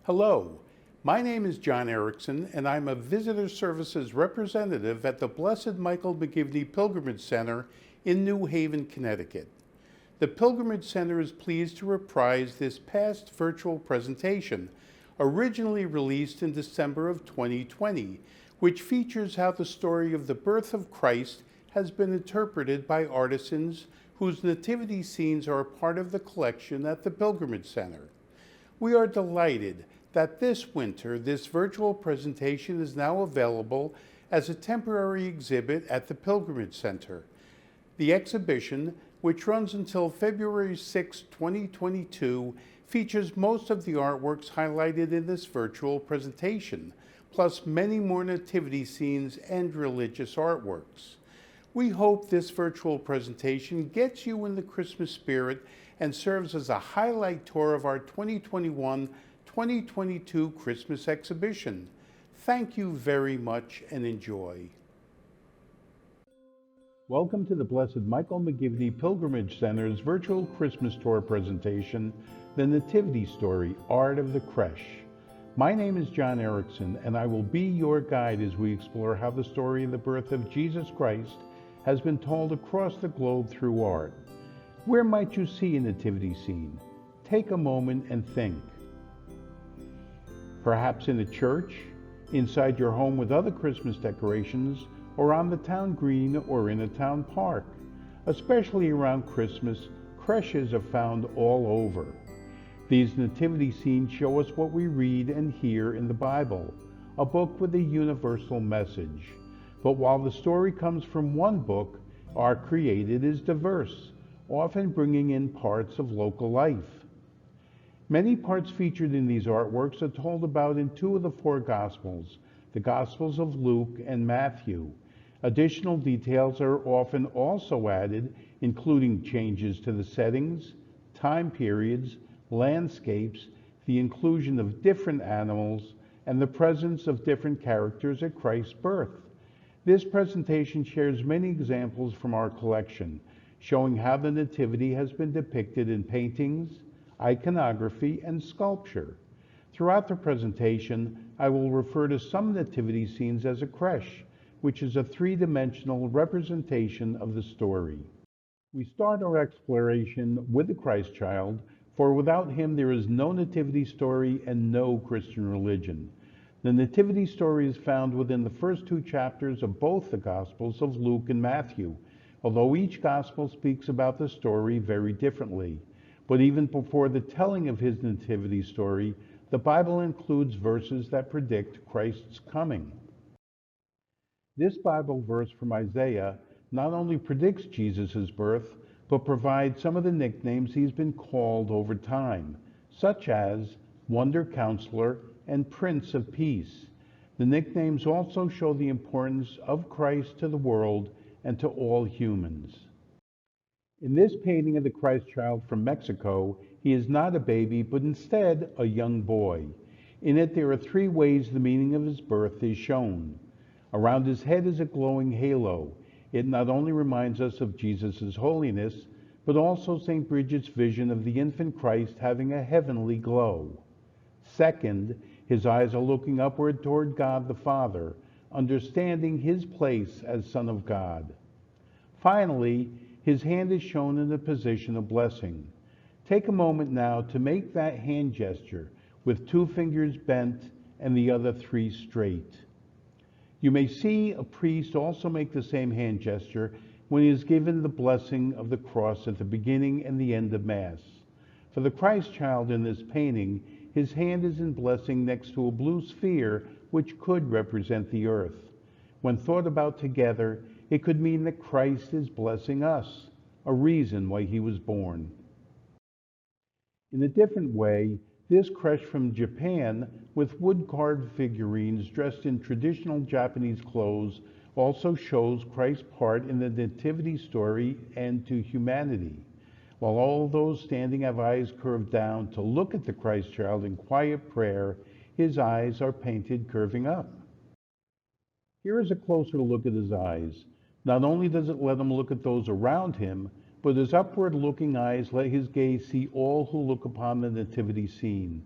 Hello, my name is John Erickson, and I'm a Visitor Services representative at the Blessed Michael McGivney Pilgrimage Center in New Haven, Connecticut. The Pilgrimage Center is pleased to reprise this past virtual presentation, originally released in December of 2020, which features how the story of the birth of Christ has been interpreted by artisans whose nativity scenes are a part of the collection at the Pilgrimage Center. We are delighted that this winter, this virtual presentation is now available as a temporary exhibit at the Pilgrimage Center. The exhibition, which runs until February 6, 2022, features most of the artworks highlighted in this virtual presentation, plus many more nativity scenes and religious artworks. We hope this virtual presentation gets you in the Christmas spirit and serves as a highlight tour of our 2021-2022 Christmas exhibition. Thank you very much and enjoy. Welcome to the Blessed Michael McGivney Pilgrimage Center's virtual Christmas tour presentation, The Nativity Story, Art of the Crèche. My name is John Erickson, and I will be your guide as we explore how the story of the birth of Jesus Christ has been told across the globe through art. Where might you see a nativity scene? Take a moment and think. Perhaps in a church, inside your home with other Christmas decorations, or on the town green or in a town park. Especially around Christmas, creches are found all over. These nativity scenes show us what we read and hear in the Bible, a book with a universal message. But while the story comes from one book, art created is diverse, often bringing in parts of local life. Many parts featured in these artworks are told about in two of the four Gospels, the Gospels of Luke and Matthew. Additional details are often also added, including changes to the settings, time periods, landscapes, the inclusion of different animals, and the presence of different characters at Christ's birth. This presentation shares many examples from our collection, showing how the Nativity has been depicted in paintings, iconography, and sculpture. Throughout the presentation, I will refer to some nativity scenes as a crèche, which is a three-dimensional representation of the story. We start our exploration with the Christ child, for without him there is no nativity story and no Christian religion. The nativity story is found within the first two chapters of both the Gospels of Luke and Matthew, although each Gospel speaks about the story very differently. But even before the telling of his nativity story, the Bible includes verses that predict Christ's coming. This Bible verse from Isaiah not only predicts Jesus' birth, but provides some of the nicknames he's been called over time, such as Wonder Counselor and Prince of Peace. The nicknames also show the importance of Christ to the world and to all humans. In this painting of the Christ child from Mexico, he is not a baby, but instead a young boy. In it, there are three ways the meaning of his birth is shown. Around his head is a glowing halo. It not only reminds us of Jesus' holiness, but also St. Bridget's vision of the infant Christ having a heavenly glow. Second, his eyes are looking upward toward God the Father, understanding his place as Son of God. Finally, his hand is shown in the position of blessing. Take a moment now to make that hand gesture with two fingers bent and the other three straight. You may see a priest also make the same hand gesture when he is given the blessing of the cross at the beginning and the end of Mass. For the Christ child in this painting, his hand is in blessing next to a blue sphere which could represent the earth. When thought about together, it could mean that Christ is blessing us, a reason why he was born. In a different way, this crèche from Japan, with wood-carved figurines dressed in traditional Japanese clothes, also shows Christ's part in the nativity story and to humanity. While all those standing have eyes curved down to look at the Christ child in quiet prayer, his eyes are painted curving up. Here is a closer look at his eyes. Not only does it let him look at those around him, but his upward-looking eyes let his gaze see all who look upon the nativity scene.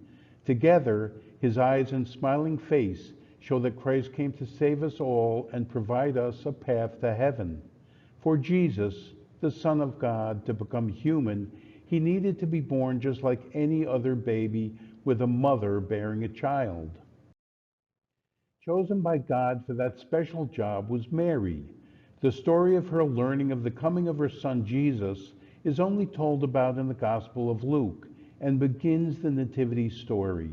Together, his eyes and smiling face show that Christ came to save us all and provide us a path to heaven. For Jesus, the Son of God, to become human, he needed to be born just like any other baby with a mother bearing a child. Chosen by God for that special job was Mary. The story of her learning of the coming of her son Jesus is only told about in the Gospel of Luke and begins the Nativity Story.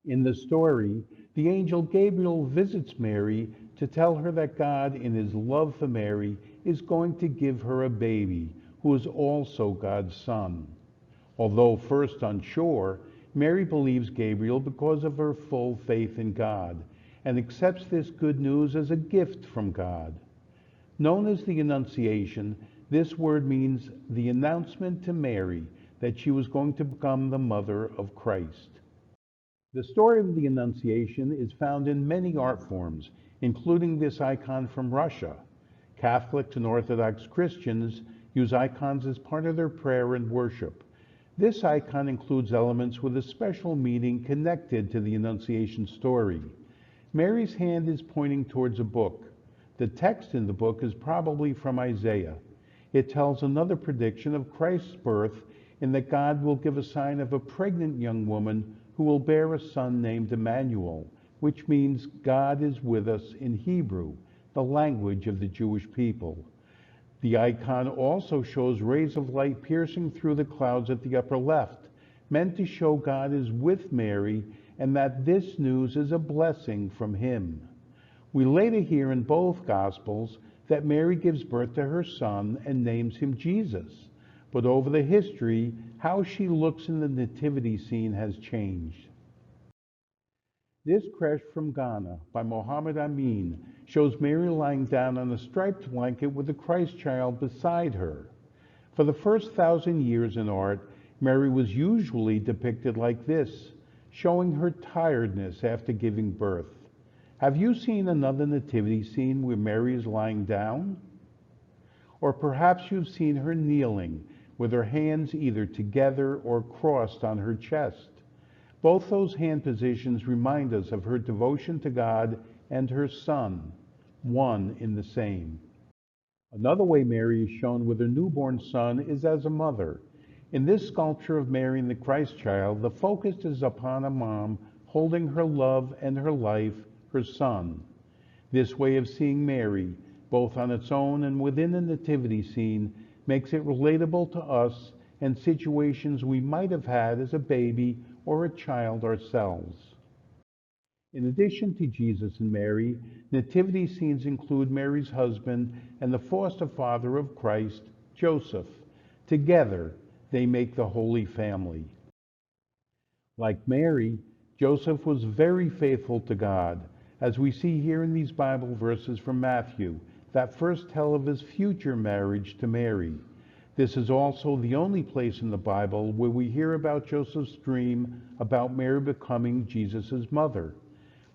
In the story, the angel Gabriel visits Mary to tell her that God, in his love for Mary, is going to give her a baby who is also God's son. Although first unsure, Mary believes Gabriel because of her full faith in God and accepts this good news as a gift from God. Known as the Annunciation, this word means the announcement to Mary that she was going to become the mother of Christ. The story of the Annunciation is found in many art forms, including this icon from Russia. Catholics and Orthodox Christians use icons as part of their prayer and worship. This icon includes elements with a special meaning connected to the Annunciation story. Mary's hand is pointing towards a book. The text in the book is probably from Isaiah. It tells another prediction of Christ's birth in that God will give a sign of a pregnant young woman who will bear a son named Emmanuel, which means God is with us in Hebrew, the language of the Jewish people. The icon also shows rays of light piercing through the clouds at the upper left, meant to show God is with Mary and that this news is a blessing from him. We later hear in both Gospels that Mary gives birth to her son and names him Jesus. But over the history, how she looks in the nativity scene has changed. This Crèche from Ghana by Mohammed Amin shows Mary lying down on a striped blanket with the Christ child beside her. For the first 1,000 years in art, Mary was usually depicted like this, showing her tiredness after giving birth. Have you seen another nativity scene where Mary is lying down? Or perhaps you've seen her kneeling, with her hands either together or crossed on her chest. Both those hand positions remind us of her devotion to God and her Son, one in the same. Another way Mary is shown with her newborn son is as a mother. In this sculpture of Mary and the Christ child, the focus is upon a mom holding her love and her life, her son. This way of seeing Mary, both on its own and within the nativity scene, makes it relatable to us and situations we might have had as a baby or a child ourselves. In addition to Jesus and Mary, nativity scenes include Mary's husband and the foster father of Christ, Joseph. Together, they make the Holy Family. Like Mary, Joseph was very faithful to God, as we see here in these Bible verses from Matthew that first tell of his future marriage to Mary. This is also the only place in the Bible where we hear about Joseph's dream about Mary becoming Jesus' mother.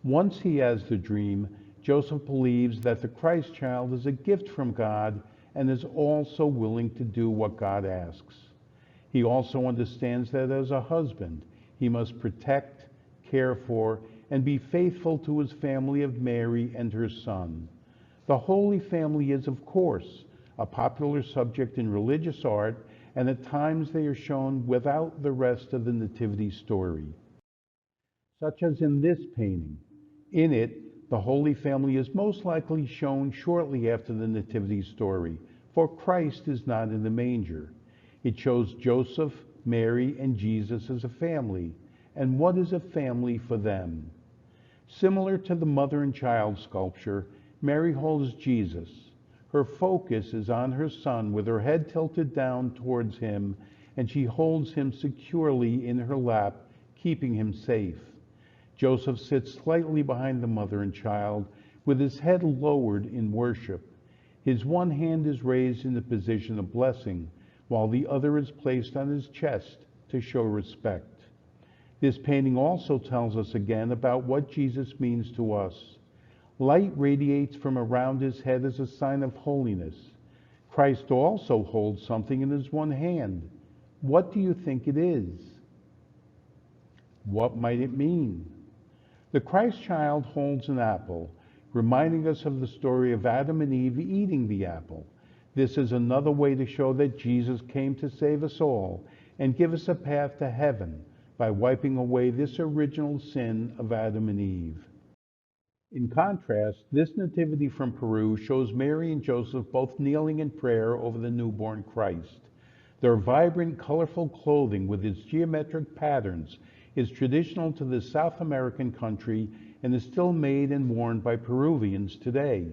Once he has the dream, Joseph believes that the Christ child is a gift from God and is also willing to do what God asks. He also understands that as a husband, he must protect, care for, and be faithful to his family of Mary and her son. The Holy Family is, of course, a popular subject in religious art, and at times they are shown without the rest of the nativity story. Such as in this painting. In it, the Holy Family is most likely shown shortly after the nativity story, for Christ is not in the manger. It shows Joseph, Mary, and Jesus as a family, and what is a family for them. Similar to the mother and child sculpture, Mary holds Jesus. Her focus is on her son with her head tilted down towards him, and she holds him securely in her lap, keeping him safe. Joseph sits slightly behind the mother and child, with his head lowered in worship. His one hand is raised in the position of blessing, while the other is placed on his chest to show respect. This painting also tells us again about what Jesus means to us. Light radiates from around his head as a sign of holiness. Christ also holds something in his one hand. What do you think it is? What might it mean? The Christ child holds an apple, reminding us of the story of Adam and Eve eating the apple. This is another way to show that Jesus came to save us all and give us a path to heaven by wiping away this original sin of Adam and Eve. In contrast, this nativity from Peru shows Mary and Joseph both kneeling in prayer over the newborn Christ. Their vibrant, colorful clothing with its geometric patterns is traditional to this South American country and is still made and worn by Peruvians today.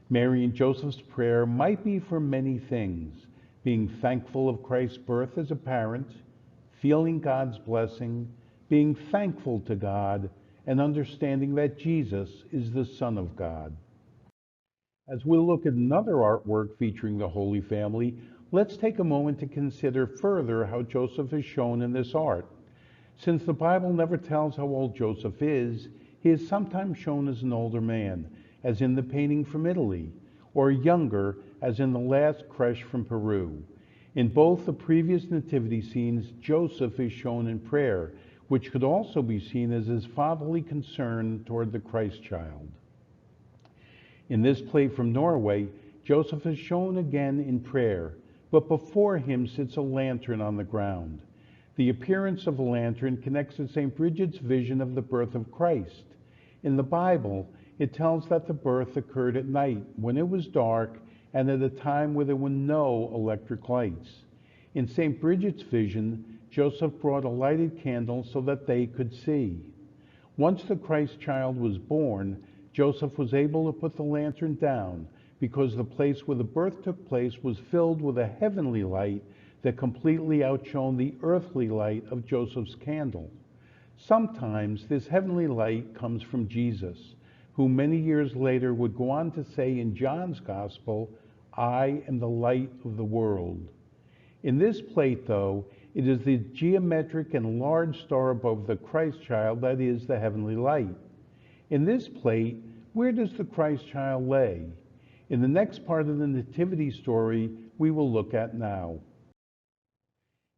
Mary and Joseph's prayer might be for many things: being thankful of Christ's birth as a parent, feeling God's blessing, being thankful to God, and understanding that Jesus is the Son of God. As we look at another artwork featuring the Holy Family, let's take a moment to consider further how Joseph is shown in this art. Since the Bible never tells how old Joseph is, he is sometimes shown as an older man, as in the painting from Italy, or younger, as in the last Crèche from Peru. In both the previous nativity scenes, Joseph is shown in prayer, which could also be seen as his fatherly concern toward the Christ child. In this plate from Norway, Joseph is shown again in prayer, but before him sits a lantern on the ground. The appearance of a lantern connects to St. Bridget's vision of the birth of Christ. In the Bible, it tells that the birth occurred at night when it was dark and at a time where there were no electric lights. In St. Bridget's vision, Joseph brought a lighted candle so that they could see. Once the Christ child was born, Joseph was able to put the lantern down because the place where the birth took place was filled with a heavenly light that completely outshone the earthly light of Joseph's candle. Sometimes this heavenly light comes from Jesus, who many years later would go on to say in John's Gospel, "I am the light of the world." In this plate, though, it is the geometric and large star above the Christ child that is the heavenly light. In this plate, where does the Christ child lay? In the next part of the Nativity story we will look at now.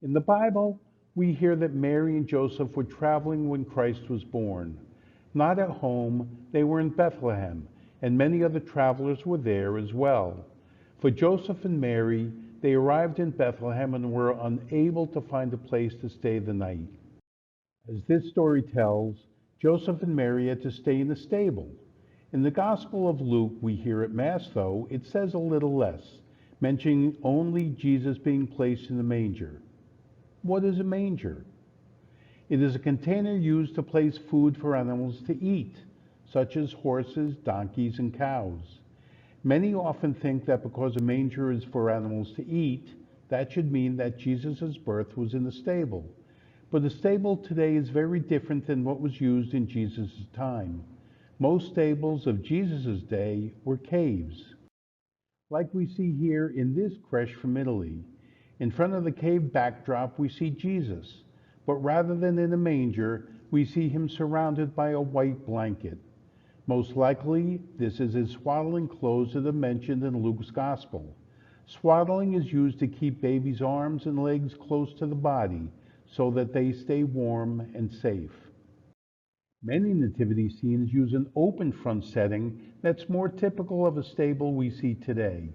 In the Bible, we hear that Mary and Joseph were traveling when Christ was born. Not at home, they were in Bethlehem, and many other travelers were there as well. For Joseph and Mary, they arrived in Bethlehem and were unable to find a place to stay the night. As this story tells, Joseph and Mary had to stay in a stable. In the Gospel of Luke we hear at Mass, though, it says a little less, mentioning only Jesus being placed in the manger. What is a manger? It is a container used to place food for animals to eat, such as horses, donkeys, and cows. Many often think that because a manger is for animals to eat, that should mean that Jesus' birth was in a stable. But a stable today is very different than what was used in Jesus' time. Most stables of Jesus' day were caves, like we see here in this Crèche from Italy. In front of the cave backdrop we see Jesus, but rather than in a manger, we see him surrounded by a white blanket. Most likely, this is his swaddling clothes that are mentioned in Luke's Gospel. Swaddling is used to keep babies' arms and legs close to the body so that they stay warm and safe. Many nativity scenes use an open front setting that's more typical of a stable we see today.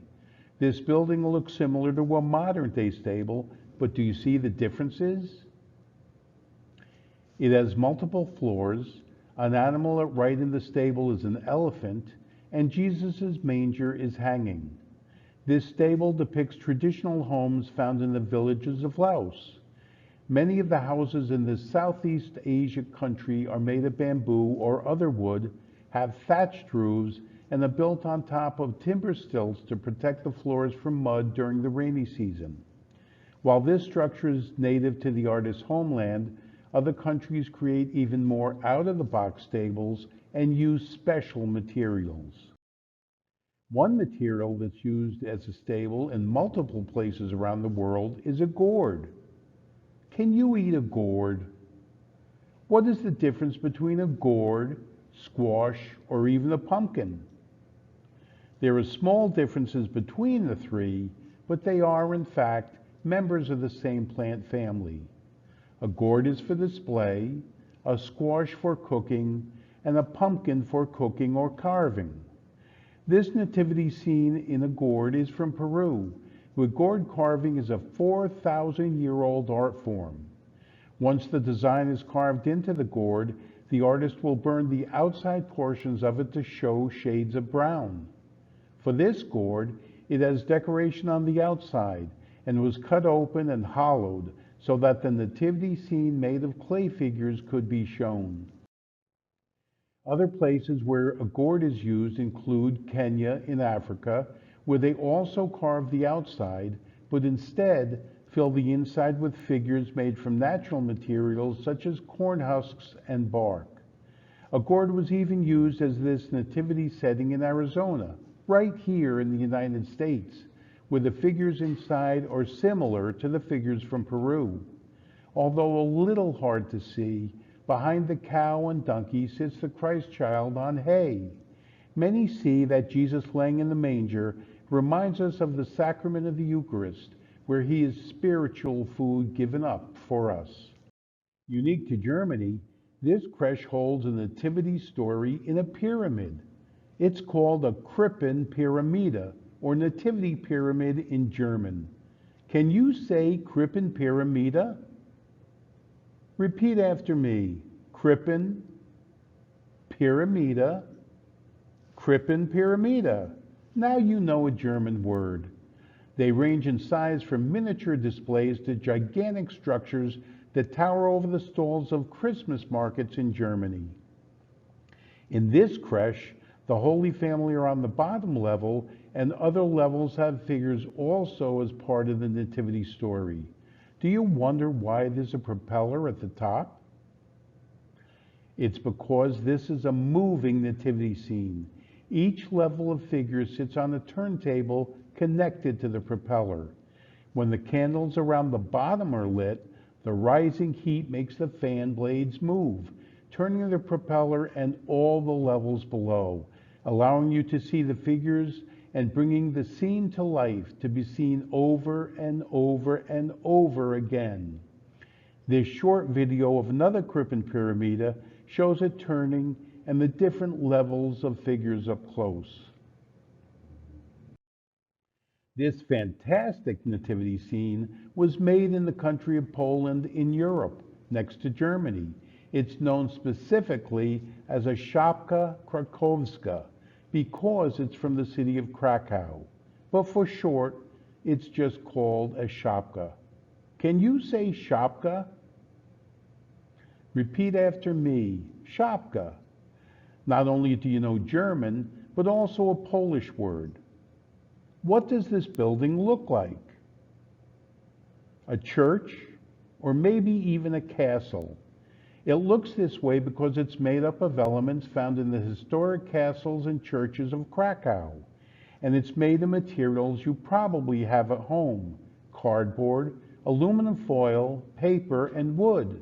This building looks similar to a modern-day stable, but do you see the differences? It has multiple floors. An animal right in the stable is an elephant, and Jesus' manger is hanging. This stable depicts traditional homes found in the villages of Laos. Many of the houses in this Southeast Asia country are made of bamboo or other wood, have thatched roofs, and are built on top of timber stilts to protect the floors from mud during the rainy season. While this structure is native to the artist's homeland, other countries create even more out-of-the-box stables and use special materials. One material that's used as a stable in multiple places around the world is a gourd. Can you eat a gourd? What is the difference between a gourd, squash, or even a pumpkin? There are small differences between the three, but they are, in fact, members of the same plant family. A gourd is for display, a squash for cooking, and a pumpkin for cooking or carving. This nativity scene in a gourd is from Peru, where gourd carving is a 4,000-year-old art form. Once the design is carved into the gourd, the artist will burn the outside portions of it to show shades of brown. For this gourd, it has decoration on the outside and was cut open and hollowed so that the nativity scene made of clay figures could be shown. Other places where a gourd is used include Kenya in Africa, where they also carve the outside, but instead fill the inside with figures made from natural materials such as corn husks and bark. A gourd was even used as this nativity setting in Arizona, right here in the United States, where the figures inside are similar to the figures from Peru. Although a little hard to see, behind the cow and donkey sits the Christ child on hay. Many see that Jesus laying in the manger reminds us of the sacrament of the Eucharist, where he is spiritual food given up for us. Unique to Germany, this crèche holds a nativity story in a pyramid. It's called a Krippenpyramide, or nativity pyramid in German. Can you say Krippenpyramide? Repeat after me. Krippenpyramide, Krippenpyramide. Now you know a German word. They range in size from miniature displays to gigantic structures that tower over the stalls of Christmas markets in Germany. In this crèche, the Holy Family are on the bottom level, and other levels have figures also as part of the nativity story. Do you wonder why there's a propeller at the top? It's because this is a moving nativity scene. Each level of figures sits on a turntable connected to the propeller. When the candles around the bottom are lit, the rising heat makes the fan blades move, turning the propeller and all the levels below, allowing you to see the figures and bringing the scene to life to be seen over and over and over again. This short video of another Krippenpyramide shows it turning and the different levels of figures up close. This fantastic nativity scene was made in the country of Poland in Europe, next to Germany. It's known specifically as a Szopka Krakowska because it's from the city of Krakow. But for short, it's just called a Szopka. Can you say Szopka? Repeat after me, Szopka. Not only do you know German, but also a Polish word. What does this building look like? A church, or maybe even a castle? It looks this way because it's made up of elements found in the historic castles and churches of Krakow, and it's made of materials you probably have at home: cardboard, aluminum foil, paper, and wood.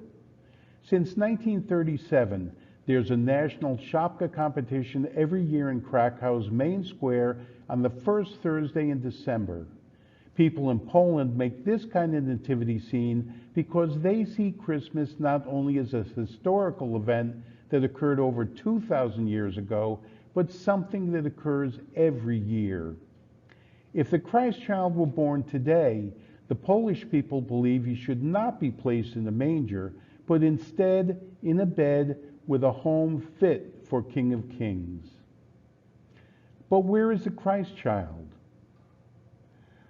Since 1937, there's a national Szopka competition every year in Krakow's main square on the first Thursday in December. People in Poland make this kind of nativity scene because they see Christmas not only as a historical event that occurred over 2,000 years ago, but something that occurs every year. If the Christ child were born today, the Polish people believe he should not be placed in a manger, but instead in a bed with a home fit for King of Kings. But where is the Christ child?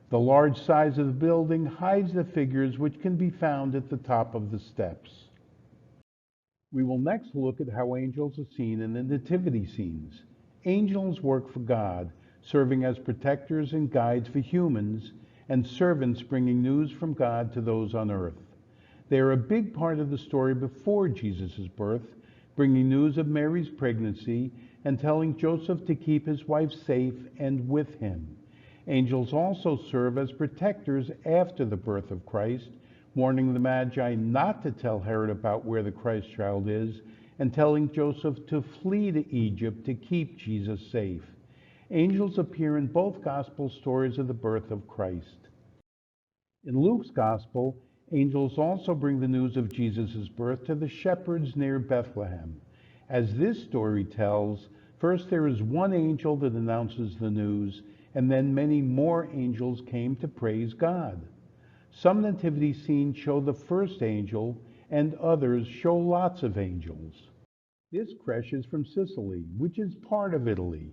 The large size of the building hides the figures which can be found at the top of the steps. We will next look at how angels are seen in the nativity scenes. Angels work for God, serving as protectors and guides for humans, and servants bringing news from God to those on earth. They are a big part of the story before Jesus' birth, bringing news of Mary's pregnancy and telling Joseph to keep his wife safe and with him. Angels also serve as protectors after the birth of Christ, warning the Magi not to tell Herod about where the Christ child is, and telling Joseph to flee to Egypt to keep Jesus safe. Angels appear in both gospel stories of the birth of Christ. In Luke's gospel, Angels also bring the news of Jesus' birth to the shepherds near Bethlehem. As this story tells, first there is one angel that announces the news, and then many more angels came to praise God. Some nativity scenes show the first angel, and others show lots of angels. This crèche is from Sicily, which is part of Italy.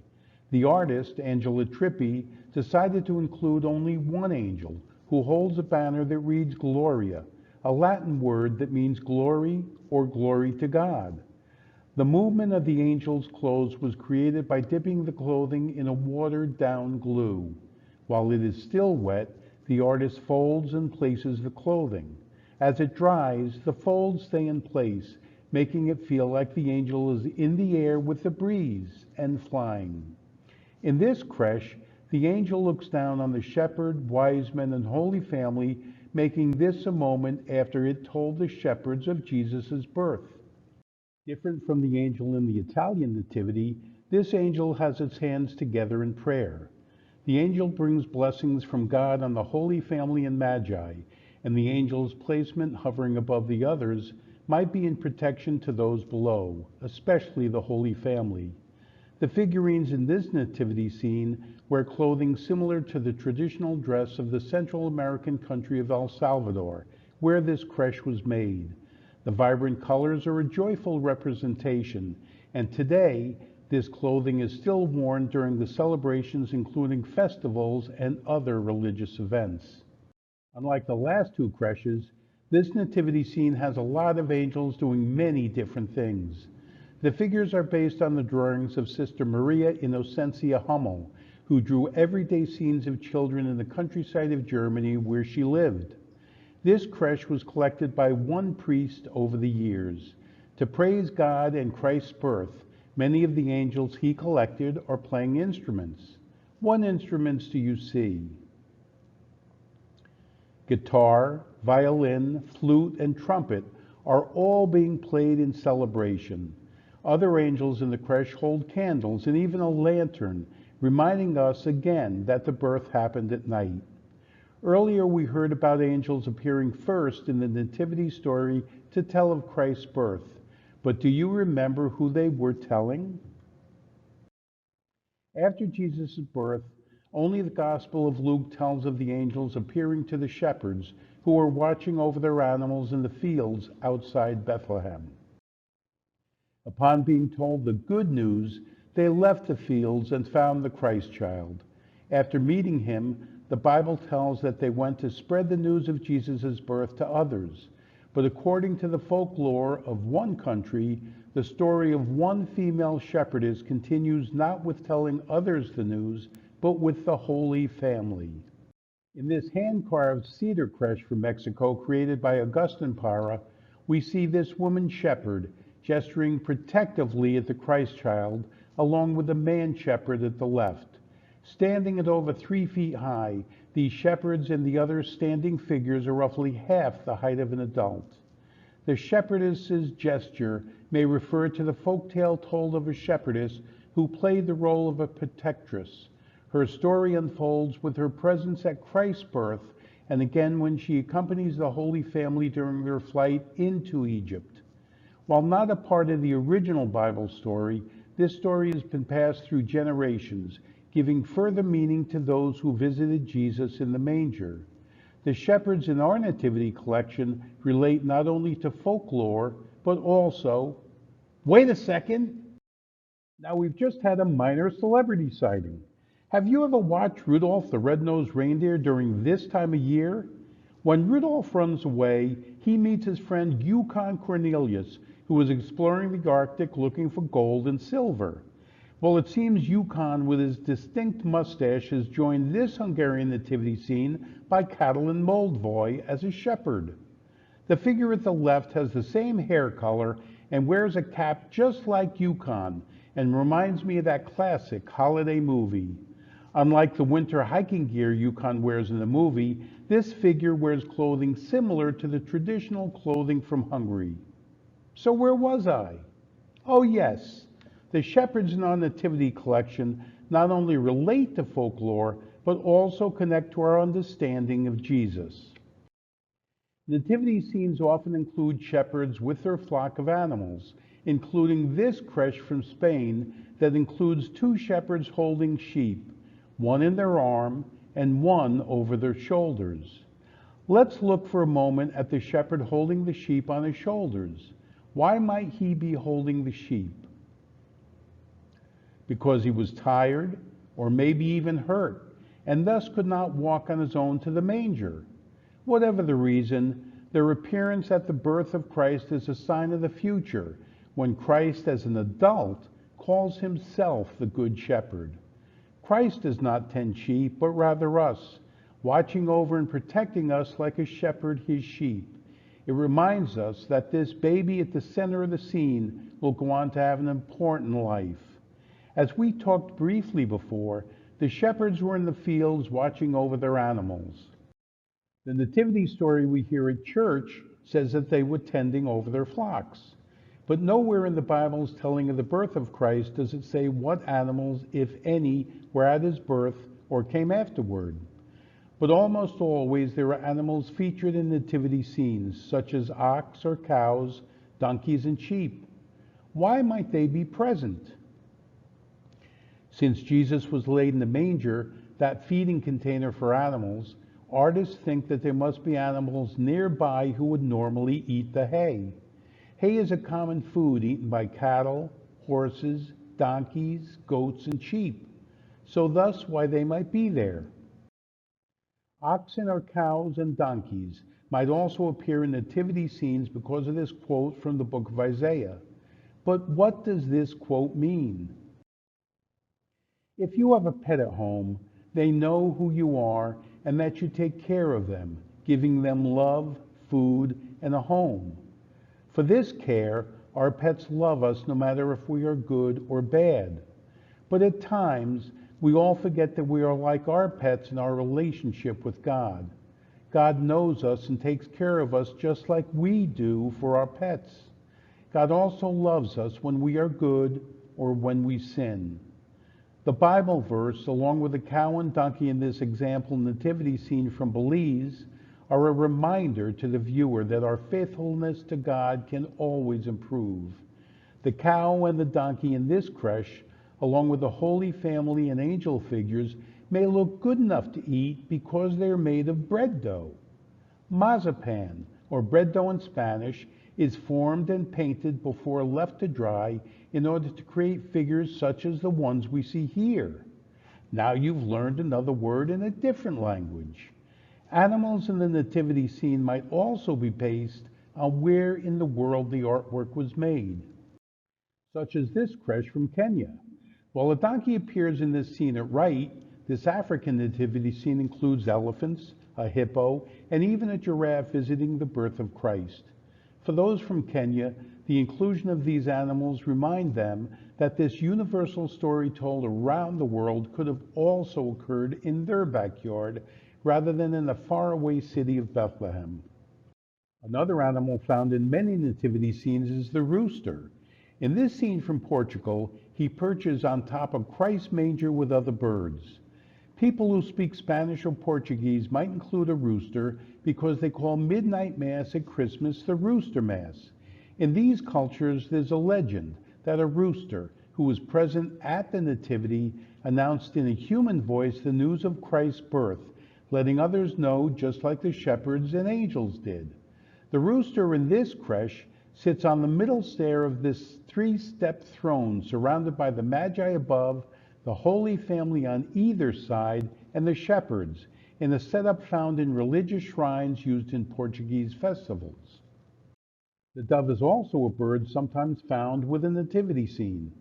The artist, Angela Trippi, decided to include only one angel, who holds a banner that reads Gloria, a Latin word that means glory or glory to God. The movement of the angel's clothes was created by dipping the clothing in a watered-down glue. While it is still wet, the artist folds and places the clothing. As it dries, the folds stay in place, making it feel like the angel is in the air with the breeze and flying. In this crèche, the angel looks down on the shepherd, wise men, and Holy Family, making this a moment after it told the shepherds of Jesus' birth. Different from the angel in the Italian Nativity, this angel has its hands together in prayer. The angel brings blessings from God on the Holy Family and Magi, and the angel's placement hovering above the others might be in protection to those below, especially the Holy Family. The figurines in this nativity scene wear clothing similar to the traditional dress of the Central American country of El Salvador, where this crèche was made. The vibrant colors are a joyful representation, and today this clothing is still worn during the celebrations, including festivals and other religious events. Unlike the last two crèches, this nativity scene has a lot of angels doing many different things. The figures are based on the drawings of Sister Maria Innocencia Hummel, who drew everyday scenes of children in the countryside of Germany where she lived. This crèche was collected by one priest over the years. To praise God and Christ's birth, many of the angels he collected are playing instruments. What instruments do you see? Guitar, violin, flute, and trumpet are all being played in celebration. Other angels in the crèche hold candles and even a lantern, reminding us again that the birth happened at night. Earlier we heard about angels appearing first in the Nativity story to tell of Christ's birth. But do you remember who they were telling? After Jesus' birth, only the Gospel of Luke tells of the angels appearing to the shepherds who were watching over their animals in the fields outside Bethlehem. Upon being told the good news, they left the fields and found the Christ child. After meeting him, the Bible tells that they went to spread the news of Jesus' birth to others. But according to the folklore of one country, the story of one female shepherdess continues not with telling others the news, but with the Holy Family. In this hand-carved cedar crèche from Mexico created by Agustin Parra, we see this woman shepherd gesturing protectively at the Christ child, along with the man shepherd at the left. Standing at over 3 feet high, these shepherds and the other standing figures are roughly half the height of an adult. The shepherdess's gesture may refer to the folktale told of a shepherdess who played the role of a protectress. Her story unfolds with her presence at Christ's birth and again when she accompanies the Holy Family during their flight into Egypt. While not a part of the original Bible story, this story has been passed through generations, giving further meaning to those who visited Jesus in the manger. The shepherds in our nativity collection relate not only to folklore, but also, wait a second! Now we've just had a minor celebrity sighting. Have you ever watched Rudolph the Red-Nosed Reindeer during this time of year? When Rudolph runs away, he meets his friend Yukon Cornelius, who is exploring the Arctic looking for gold and silver. Well, it seems Yukon, with his distinct mustache, has joined this Hungarian nativity scene by Catalin Moldvoy as a shepherd. The figure at the left has the same hair color and wears a cap just like Yukon and reminds me of that classic holiday movie. Unlike the winter hiking gear Yukon wears in the movie, this figure wears clothing similar to the traditional clothing from Hungary. So where was I? Oh yes, the shepherds in our nativity collection not only relate to folklore, but also connect to our understanding of Jesus. Nativity scenes often include shepherds with their flock of animals, including this crèche from Spain that includes two shepherds holding sheep, one in their arm and one over their shoulders. Let's look for a moment at the shepherd holding the sheep on his shoulders. Why might he be holding the sheep? Because he was tired, or maybe even hurt, and thus could not walk on his own to the manger. Whatever the reason, their appearance at the birth of Christ is a sign of the future, when Christ as an adult calls himself the Good Shepherd. Christ does not tend sheep, but rather us, watching over and protecting us like a shepherd his sheep. It reminds us that this baby at the center of the scene will go on to have an important life. As we talked briefly before, the shepherds were in the fields watching over their animals. The nativity story we hear at church says that they were tending over their flocks. But nowhere in the Bible's telling of the birth of Christ does it say what animals, if any, were at his birth or came afterward. But almost always there are animals featured in nativity scenes, such as ox or cows, donkeys and sheep. Why might they be present? Since Jesus was laid in the manger, that feeding container for animals, artists think that there must be animals nearby who would normally eat the hay. Hay is a common food eaten by cattle, horses, donkeys, goats, and sheep, so thus why they might be there. Oxen or cows and donkeys might also appear in nativity scenes because of this quote from the book of Isaiah. But what does this quote mean? If you have a pet at home, they know who you are and that you take care of them, giving them love, food, and a home. For this care, our pets love us no matter if we are good or bad. But at times, we all forget that we are like our pets in our relationship with God. God knows us and takes care of us just like we do for our pets. God also loves us when we are good or when we sin. The Bible verse, along with the cow and donkey in this example nativity scene from Belize, are a reminder to the viewer that our faithfulness to God can always improve. The cow and the donkey in this crèche, along with the Holy Family and angel figures, may look good enough to eat because they are made of bread dough. Mazapan, or bread dough in Spanish, is formed and painted before left to dry in order to create figures such as the ones we see here. Now you've learned another word in a different language. Animals in the nativity scene might also be based on where in the world the artwork was made, such as this crèche from Kenya. While a donkey appears in this scene at right, this African nativity scene includes elephants, a hippo, and even a giraffe visiting the birth of Christ. For those from Kenya, the inclusion of these animals remind them that this universal story told around the world could have also occurred in their backyard rather than in the faraway city of Bethlehem. Another animal found in many nativity scenes is the rooster. In this scene from Portugal, he perches on top of Christ's manger with other birds. People who speak Spanish or Portuguese might include a rooster because they call midnight mass at Christmas the Rooster Mass. In these cultures, there's a legend that a rooster who was present at the nativity announced in a human voice the news of Christ's birth, letting others know just like the shepherds and angels did. The rooster in this crèche sits on the middle stair of this three-step throne surrounded by the Magi above, the Holy Family on either side, and the shepherds, in a setup found in religious shrines used in Portuguese festivals. The dove is also a bird sometimes found with a nativity scene.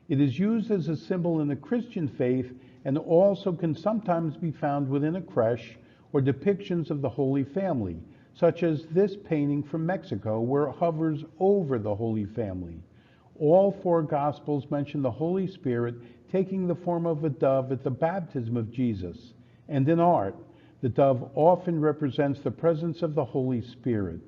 It is used as a symbol in the Christian faith and also can sometimes be found within a crèche or depictions of the Holy Family, such as this painting from Mexico where it hovers over the Holy Family. All four Gospels mention the Holy Spirit taking the form of a dove at the baptism of Jesus, and in art, the dove often represents the presence of the Holy Spirit.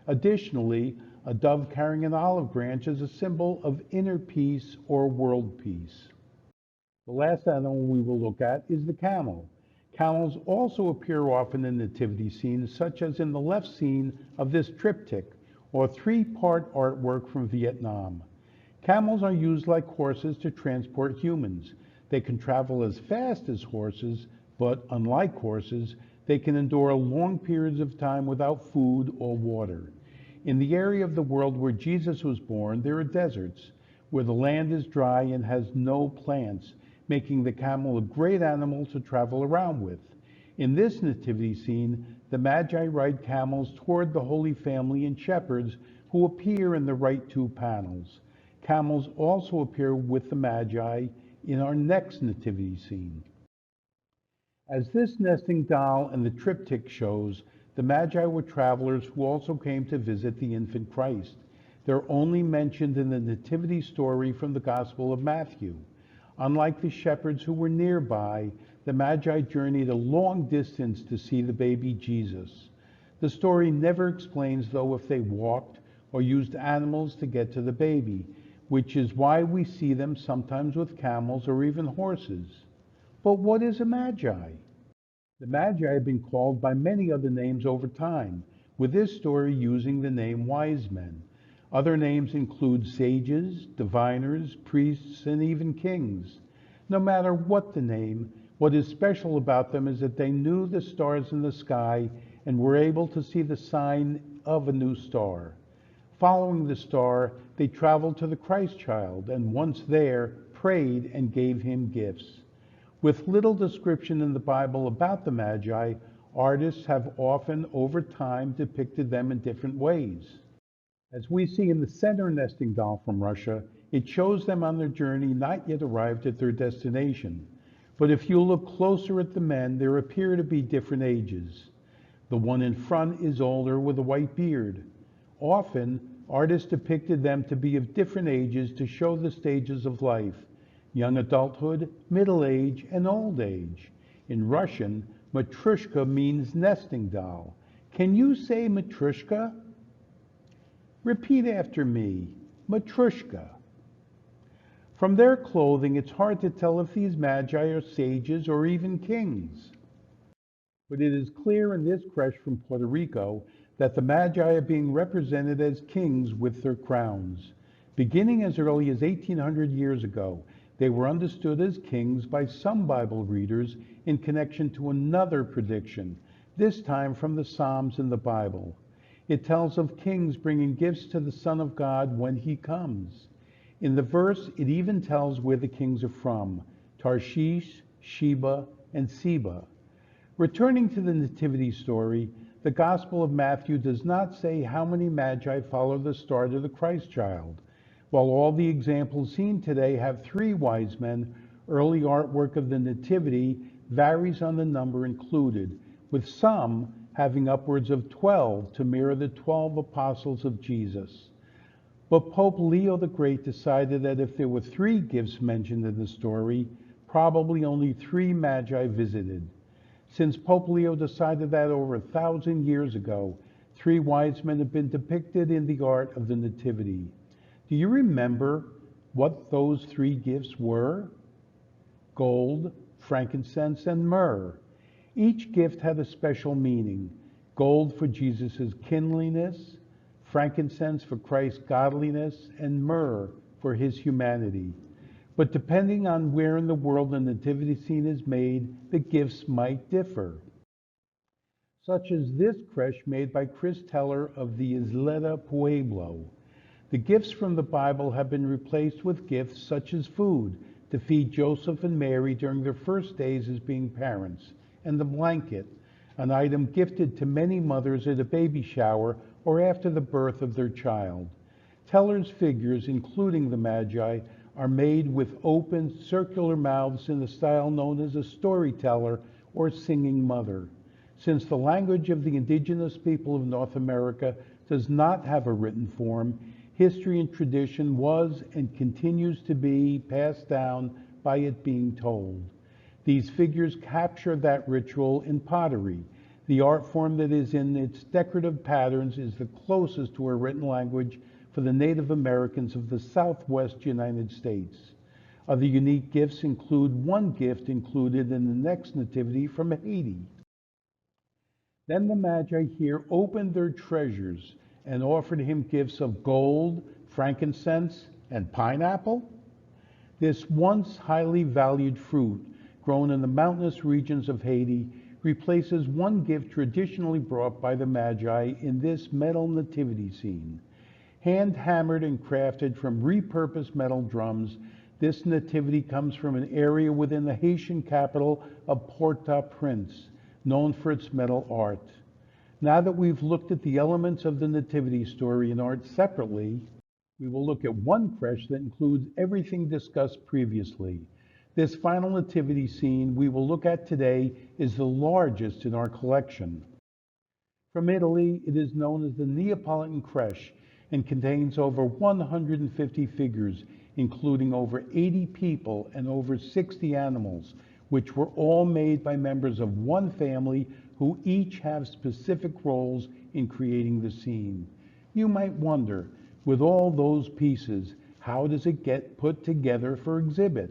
Additionally, a dove carrying an olive branch is a symbol of inner peace or world peace. The last animal we will look at is the camel. Camels also appear often in nativity scenes, such as in the left scene of this triptych, or three-part artwork from Vietnam. Camels are used like horses to transport humans. They can travel as fast as horses, but unlike horses, they can endure long periods of time without food or water. In the area of the world where Jesus was born, there are deserts, where the land is dry and has no plants, making the camel a great animal to travel around with. In this nativity scene, the Magi ride camels toward the Holy Family and shepherds who appear in the right two panels. Camels also appear with the Magi in our next nativity scene. As this nesting doll and the triptych shows, the Magi were travelers who also came to visit the infant Christ. They're only mentioned in the Nativity story from the Gospel of Matthew. Unlike the shepherds who were nearby, the Magi journeyed a long distance to see the baby Jesus. The story never explains, though, if they walked or used animals to get to the baby, which is why we see them sometimes with camels or even horses. But what is a Magi? The Magi have been called by many other names over time, with this story using the name wise men. Other names include sages, diviners, priests, and even kings. No matter what the name, what is special about them is that they knew the stars in the sky and were able to see the sign of a new star. Following the star, they traveled to the Christ child and once there, prayed and gave him gifts. With little description in the Bible about the Magi, artists have often over time depicted them in different ways. As we see in the center nesting doll from Russia, it shows them on their journey not yet arrived at their destination. But if you look closer at the men, there appear to be different ages. The one in front is older with a white beard. Often, artists depicted them to be of different ages to show the stages of life: young adulthood, middle age, and old age. In Russian, Matrushka means nesting doll. Can you say Matrushka? Repeat after me, Matrushka. From their clothing, it's hard to tell if these Magi are sages or even kings. But it is clear in this crèche from Puerto Rico that the Magi are being represented as kings with their crowns. Beginning as early as 1800 years ago, they were understood as kings by some Bible readers in connection to another prediction, this time from the Psalms in the Bible. It tells of kings bringing gifts to the Son of God when he comes. In the verse, it even tells where the kings are from: Tarshish, Sheba, and Seba. Returning to the Nativity story, the Gospel of Matthew does not say how many Magi follow the star to the Christ child. While all the examples seen today have 3 wise men, early artwork of the Nativity varies on the number included, with some having upwards of 12 to mirror the 12 apostles of Jesus. But Pope Leo the Great decided that if there were 3 gifts mentioned in the story, probably only 3 Magi visited. Since Pope Leo decided that over 1,000 years ago, 3 wise men have been depicted in the art of the Nativity. Do you remember what those 3 gifts were? Gold, frankincense, and myrrh. Each gift had a special meaning: gold for Jesus' kindliness, frankincense for Christ's godliness, and myrrh for his humanity. But depending on where in the world the nativity scene is made, the gifts might differ. Such as this crèche made by Chris Teller of the Isleta Pueblo. The gifts from the Bible have been replaced with gifts such as food to feed Joseph and Mary during their first days as being parents, and the blanket, an item gifted to many mothers at a baby shower or after the birth of their child. Teller's figures, including the Magi, are made with open, circular mouths in the style known as a storyteller or singing mother. Since the language of the indigenous people of North America does not have a written form, history and tradition was and continues to be passed down by it being told. These figures capture that ritual in pottery. The art form that is in its decorative patterns is the closest to a written language for the Native Americans of the Southwest United States. Other unique gifts include one gift included in the next nativity from Haiti. Then the Magi here opened their treasures and offered him gifts of gold, frankincense, and pineapple. This once highly valued fruit, grown in the mountainous regions of Haiti, replaces one gift traditionally brought by the Magi in this metal nativity scene. Hand-hammered and crafted from repurposed metal drums, this nativity comes from an area within the Haitian capital of Port-au-Prince, known for its metal art. Now that we've looked at the elements of the nativity story and art separately, we will look at one crèche that includes everything discussed previously. This final nativity scene we will look at today is the largest in our collection. From Italy, it is known as the Neapolitan Crèche and contains over 150 figures, including over 80 people and over 60 animals, which were all made by members of one family who each have specific roles in creating the scene. You might wonder, with all those pieces, how does it get put together for exhibit?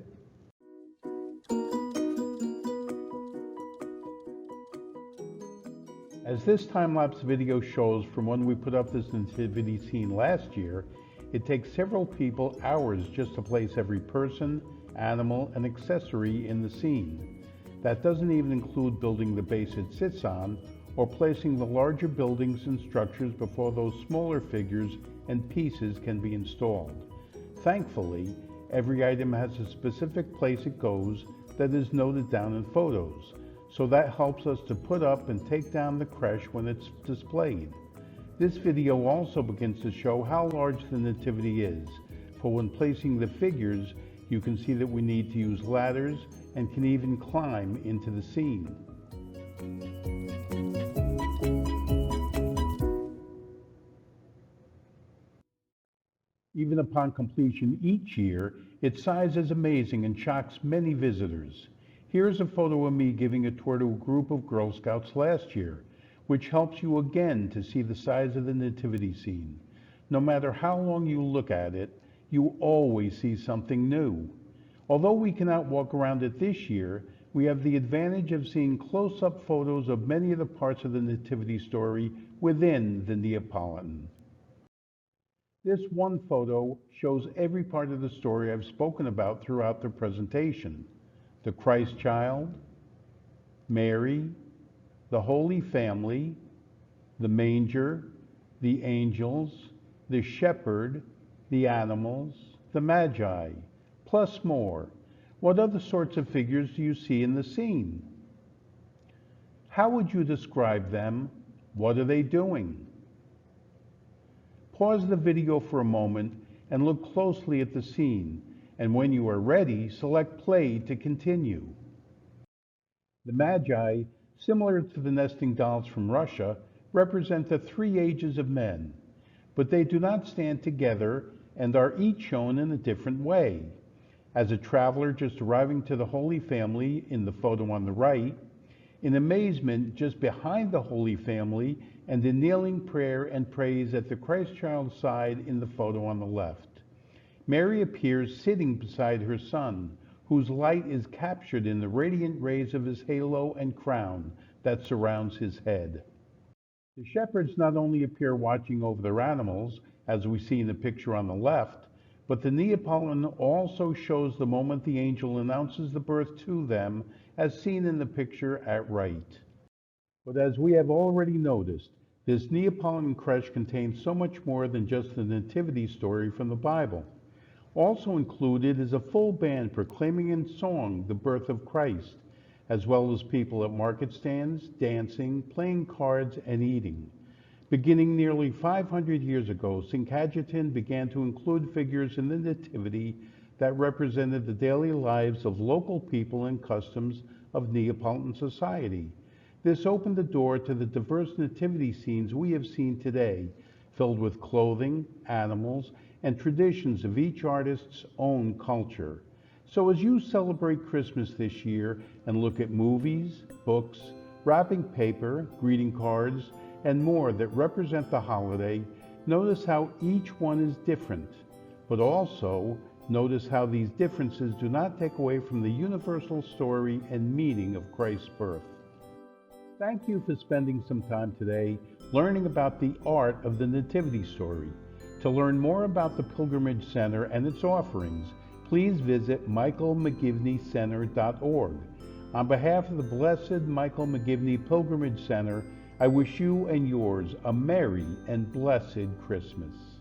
As this time-lapse video shows from when we put up this nativity scene last year, it takes several people hours just to place every person, animal, and accessory in the scene. That doesn't even include building the base it sits on, or placing the larger buildings and structures before those smaller figures and pieces can be installed. Thankfully, every item has a specific place it goes that is noted down in photos, so that helps us to put up and take down the crèche when it's displayed. This video also begins to show how large the nativity is, for when placing the figures, you can see that we need to use ladders and can even climb into the scene. Even upon completion each year, its size is amazing and shocks many visitors. Here's a photo of me giving a tour to a group of Girl Scouts last year, which helps you again to see the size of the nativity scene. No matter how long you look at it, you always see something new. Although we cannot walk around it this year, we have the advantage of seeing close-up photos of many of the parts of the nativity story within the Neapolitan. This one photo shows every part of the story I've spoken about throughout the presentation. The Christ child, Mary, the Holy Family, the manger, the angels, the shepherd, the animals, the Magi, plus more. What other sorts of figures do you see in the scene? How would you describe them? What are they doing? Pause the video for a moment and look closely at the scene, and when you are ready, select play to continue. The Magi, similar to the nesting dolls from Russia, represent the three ages of men, but they do not stand together and are each shown in a different way. As a traveler just arriving to the Holy Family in the photo on the right, in amazement just behind the Holy Family, and in kneeling prayer and praise at the Christ child's side in the photo on the left. Mary appears sitting beside her son, whose light is captured in the radiant rays of his halo and crown that surrounds his head. The shepherds not only appear watching over their animals, as we see in the picture on the left, but the Neapolitan also shows the moment the angel announces the birth to them, as seen in the picture at right. But as we have already noticed, this Neapolitan crèche contains so much more than just the nativity story from the Bible. Also included is a full band proclaiming in song the birth of Christ, as well as people at market stands, dancing, playing cards, and eating. Beginning nearly 500 years ago, St. Cajetan began to include figures in the Nativity that represented the daily lives of local people and customs of Neapolitan society. This opened the door to the diverse nativity scenes we have seen today, filled with clothing, animals, and traditions of each artist's own culture. So as you celebrate Christmas this year and look at movies, books, wrapping paper, greeting cards, and more that represent the holiday, notice how each one is different, but also Notice how these differences do not take away from the universal story and meaning of Christ's birth. Thank you for spending some time today learning about the art of the Nativity Story. To learn more about the Pilgrimage Center and its offerings, please visit michaelmcgivneycenter.org. On behalf of the Blessed Michael McGivney Pilgrimage Center, I wish you and yours a merry and blessed Christmas.